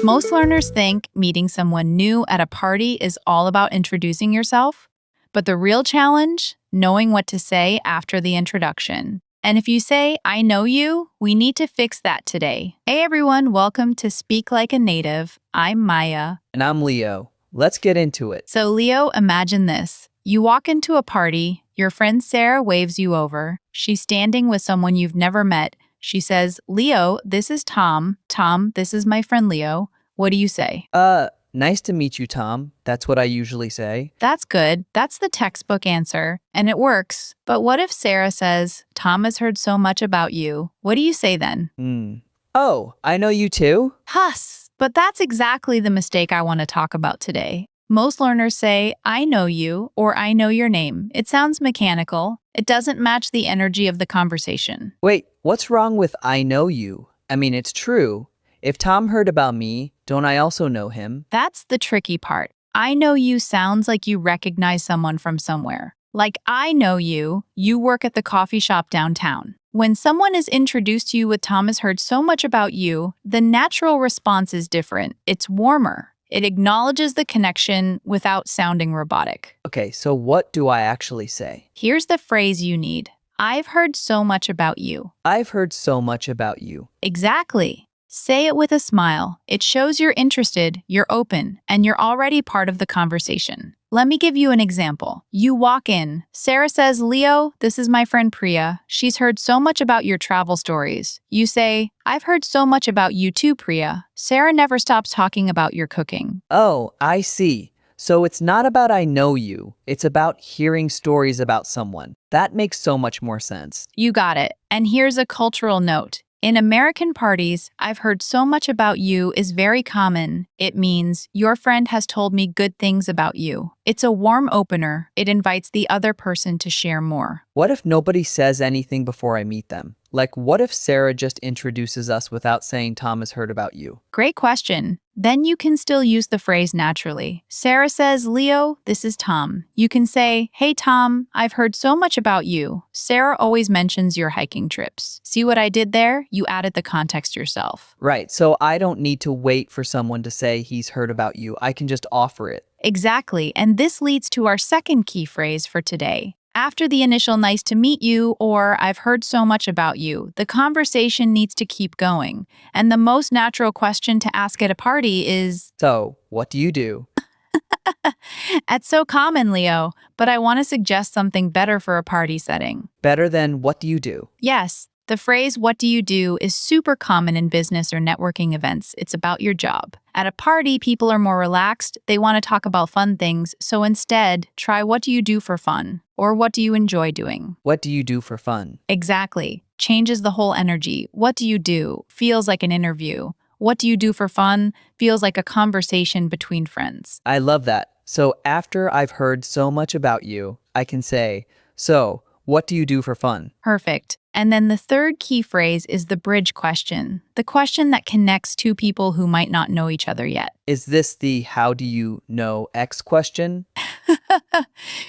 Most learners think meeting someone new at a party is all about introducing yourself, but the real challenge, knowing what to say after the introduction. And if you say, I know you, we need to fix that today. Hey everyone, welcome to Speak Like a Native. I'm Maya. And I'm Leo. Let's get into it. So, Leo, imagine this. You walk into a party, your friend Sarah waves you over. She's standing with someone you've never met. She says, Leo, this is Tom. Tom, this is my friend Leo. What do you say? Nice to meet you, Tom. That's what I usually say. That's good. That's the textbook answer, and it works. But what if Sarah says, Tom has heard so much about you? What do you say then? Oh, I know you too? Huss! But that's exactly the mistake I want to talk about today. Most learners say, I know you, or I know your name. It sounds mechanical. It doesn't match the energy of the conversation. Wait, what's wrong with I know you? I mean, it's true. If Tom heard about me, don't I also know him? That's the tricky part. I know you sounds like you recognize someone from somewhere. Like, I know you, you work at the coffee shop downtown. When someone is introduced to you with Tom has heard so much about you, the natural response is different. It's warmer. It acknowledges the connection without sounding robotic. Okay, so what do I actually say? Here's the phrase you need. I've heard so much about you. I've heard so much about you. Exactly. Say it with a smile. It shows you're interested, you're open, and you're already part of the conversation. Let me give you an example. You walk in. Sarah says, Leo, this is my friend Priya. She's heard so much about your travel stories. You say, I've heard so much about you too, Priya. Sarah never stops talking about your cooking. Oh, I see. So it's not about I know you. It's about hearing stories about someone. That makes so much more sense. You got it. And here's a cultural note. In American parties, I've heard so much about you is very common. It means, your friend has told me good things about you. It's a warm opener. It invites the other person to share more. What if nobody says anything before I meet them? Like, what if Sarah just introduces us without saying Tom has heard about you? Great question. Then you can still use the phrase naturally. Sarah says, Leo, this is Tom. You can say, hey Tom, I've heard so much about you. Sarah always mentions your hiking trips. See what I did there? You added the context yourself. Right, so I don't need to wait for someone to say he's heard about you. I can just offer it. Exactly, and this leads to our second key phrase for today. After the initial nice to meet you or I've heard so much about you, the conversation needs to keep going. And the most natural question to ask at a party is, So, what do you do? That's so common, Leo, but I want to suggest something better for a party setting. Better than what do you do? Yes, the phrase, what do you do, is super common in business or networking events. It's about your job. At a party, people are more relaxed. They want to talk about fun things. So instead, try what do you do for fun? Or what do you enjoy doing? What do you do for fun? Exactly. Changes the whole energy. What do you do? Feels like an interview. What do you do for fun? Feels like a conversation between friends. I love that. So after I've heard so much about you, I can say, so, what do you do for fun? Perfect. And then the third key phrase is the bridge question, the question that connects two people who might not know each other yet. Is this the how do you know X question?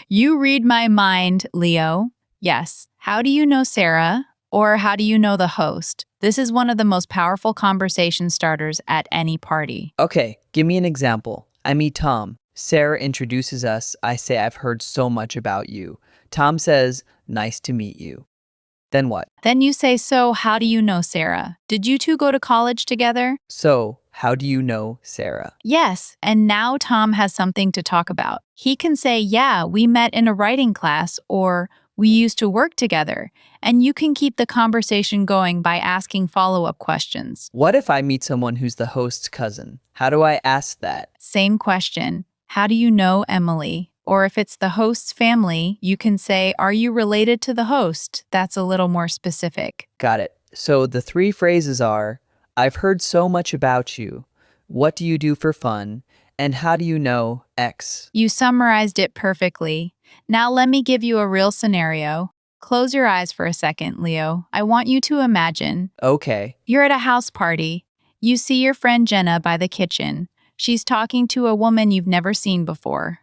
You read my mind, Leo. Yes. How do you know Sarah? Or how do you know the host? This is one of the most powerful conversation starters at any party. Okay, give me an example. I meet Tom. Sarah introduces us. I say I've heard so much about you. Tom says, nice to meet you. Then what? Then you say, so how do you know Sarah? Did you two go to college together? So, how do you know Sarah? Yes, and now Tom has something to talk about. He can say, yeah, we met in a writing class, or we used to work together. And you can keep the conversation going by asking follow-up questions. What if I meet someone who's the host's cousin? How do I ask that? Same question. How do you know Emily? Or if it's the host's family, you can say, are you related to the host? That's a little more specific. Got it. So the three phrases are, I've heard so much about you. What do you do for fun? And how do you know X? You summarized it perfectly. Now let me give you a real scenario. Close your eyes for a second, Leo. I want you to imagine. Okay. You're at a house party. You see your friend Jenna by the kitchen. She's talking to a woman you've never seen before.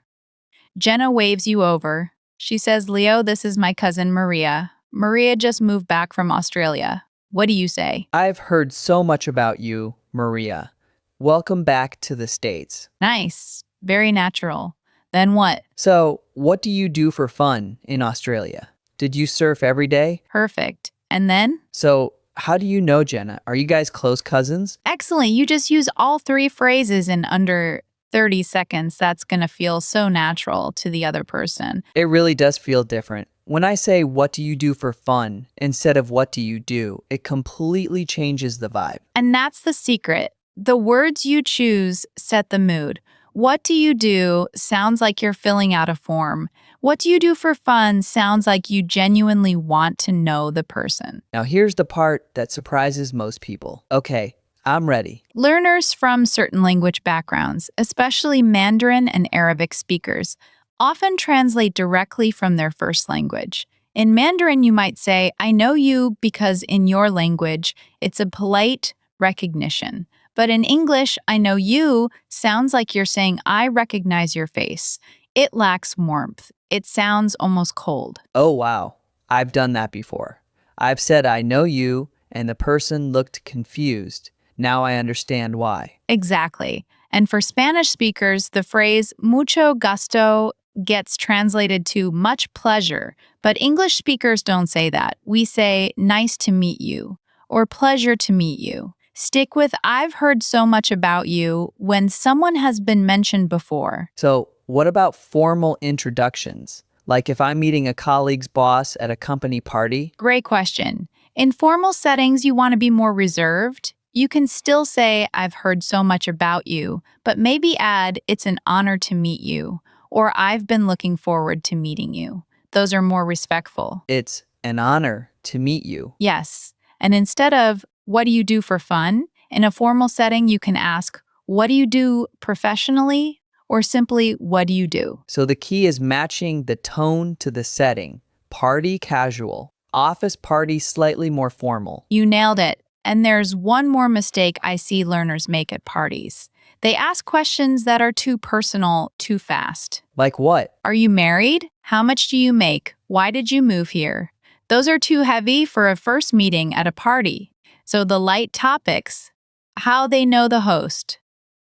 Jenna waves you over. She says, Leo, this is my cousin Maria. Maria just moved back from Australia. What do you say? I've heard so much about you, Maria. welcome back to the States. Nice. Very natural. Then what? So, what do you do for fun in Australia? Did you surf every day? Perfect. And then? So, how do you know Jenna? Are you guys close cousins? Excellent. You just use all three phrases in under 30 seconds. That's going to feel so natural to the other person. It really does feel different. When I say, what do you do for fun, instead of what do you do, it completely changes the vibe. And that's the secret. The words you choose set the mood. What do you do sounds like you're filling out a form. What do you do for fun sounds like you genuinely want to know the person. Now, here's the part that surprises most people. Okay, I'm ready. Learners from certain language backgrounds, especially Mandarin and Arabic speakers, often translate directly from their first language. In Mandarin, you might say, I know you because in your language, it's a polite recognition. But in English, I know you sounds like you're saying, I recognize your face. It lacks warmth. It sounds almost cold. Oh, wow. I've done that before. I've said, I know you, and the person looked confused. Now I understand why. Exactly. And for Spanish speakers, the phrase mucho gusto gets translated to much pleasure, but English speakers don't say that. We say nice to meet you or pleasure to meet you. Stick with I've heard so much about you when someone has been mentioned before. So, what about formal introductions? Like if I'm meeting a colleague's boss at a company party? Great question. In formal settings, you want to be more reserved. You can still say, I've heard so much about you, but maybe add, it's an honor to meet you, or I've been looking forward to meeting you. Those are more respectful. It's an honor to meet you. Yes. And instead of, what do you do for fun? In a formal setting, you can ask, what do you do professionally? Or simply, what do you do? So the key is matching the tone to the setting. Party casual. Office party slightly more formal. You nailed it. And there's one more mistake I see learners make at parties. They ask questions that are too personal, too fast. Like what? Are you married? How much do you make? Why did you move here? Those are too heavy for a first meeting at a party. So the light topics, how they know the host,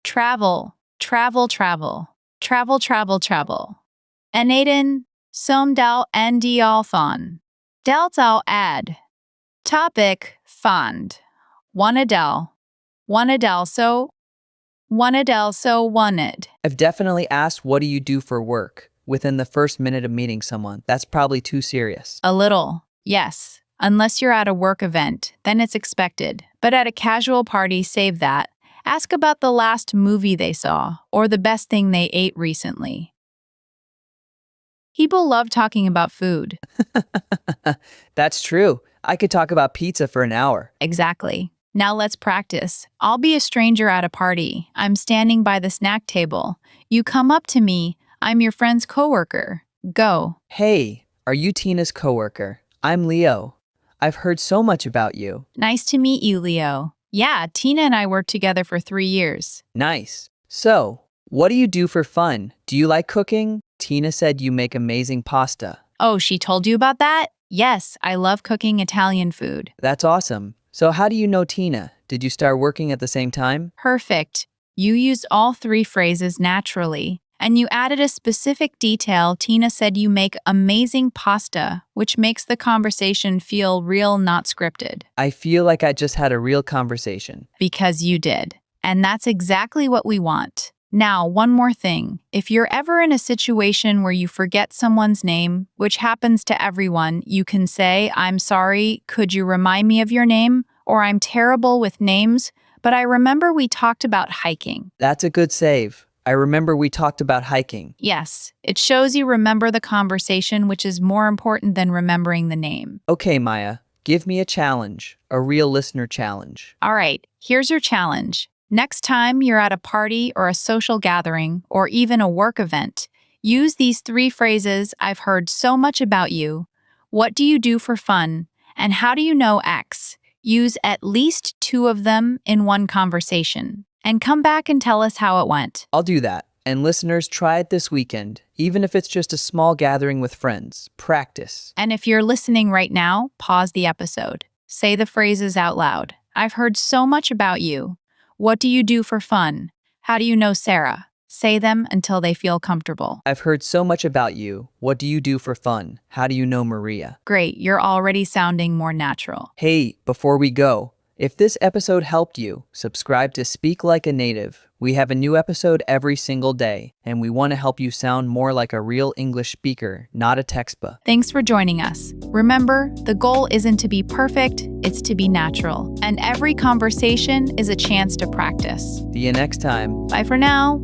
travel, travel, travel, travel, travel, travel. Anaden, som dal en dial thon. Dal dal ad. Topic, fond. Wanadel. Wanadel so. Wanadel so wanted. I've definitely asked, what do you do for work? Within the first minute of meeting someone. That's probably too serious. A little, yes. Unless you're at a work event, then it's expected. But at a casual party, save that. Ask about the last movie they saw or the best thing they ate recently. People love talking about food. That's true. I could talk about pizza for an hour. Exactly. Now let's practice. I'll be a stranger at a party. I'm standing by the snack table. You come up to me. I'm your friend's coworker. Go. Hey, are you Tina's coworker? I'm Leo. I've heard so much about you. Nice to meet you, Leo. Yeah, Tina and I worked together for 3 years. Nice. So, what do you do for fun? Do you like cooking? Tina said you make amazing pasta. Oh, she told you about that? Yes, I love cooking Italian food. That's awesome. So how do you know Tina? Did you start working at the same time? Perfect. You used all three phrases naturally, and you added a specific detail. Tina said you make amazing pasta, which makes the conversation feel real, not scripted. I feel like I just had a real conversation. Because you did. And that's exactly what we want. Now, one more thing. If you're ever in a situation where you forget someone's name, which happens to everyone, you can say, I'm sorry, could you remind me of your name? Or I'm terrible with names, but I remember we talked about hiking. That's a good save. I remember we talked about hiking. Yes, it shows you remember the conversation, which is more important than remembering the name. Okay, Maya, give me a challenge, a real listener challenge. All right, here's your challenge. Next time you're at a party or a social gathering or even a work event, use these three phrases I've heard so much about you. What do you do for fun? And how do you know X? Use at least 2 of them in one conversation. And come back and tell us how it went. I'll do that. And listeners, try it this weekend, even if it's just a small gathering with friends. Practice. And if you're listening right now, pause the episode. Say the phrases out loud. I've heard so much about you. What do you do for fun? How do you know Sarah? Say them until they feel comfortable. I've heard so much about you. What do you do for fun? How do you know Maria? Great, you're already sounding more natural. Hey, before we go, if this episode helped you, subscribe to Speak Like a Native. We have a new episode every single day, and we want to help you sound more like a real English speaker, not a textbook. Thanks for joining us. Remember, the goal isn't to be perfect, it's to be natural. And every conversation is a chance to practice. See you next time. Bye for now.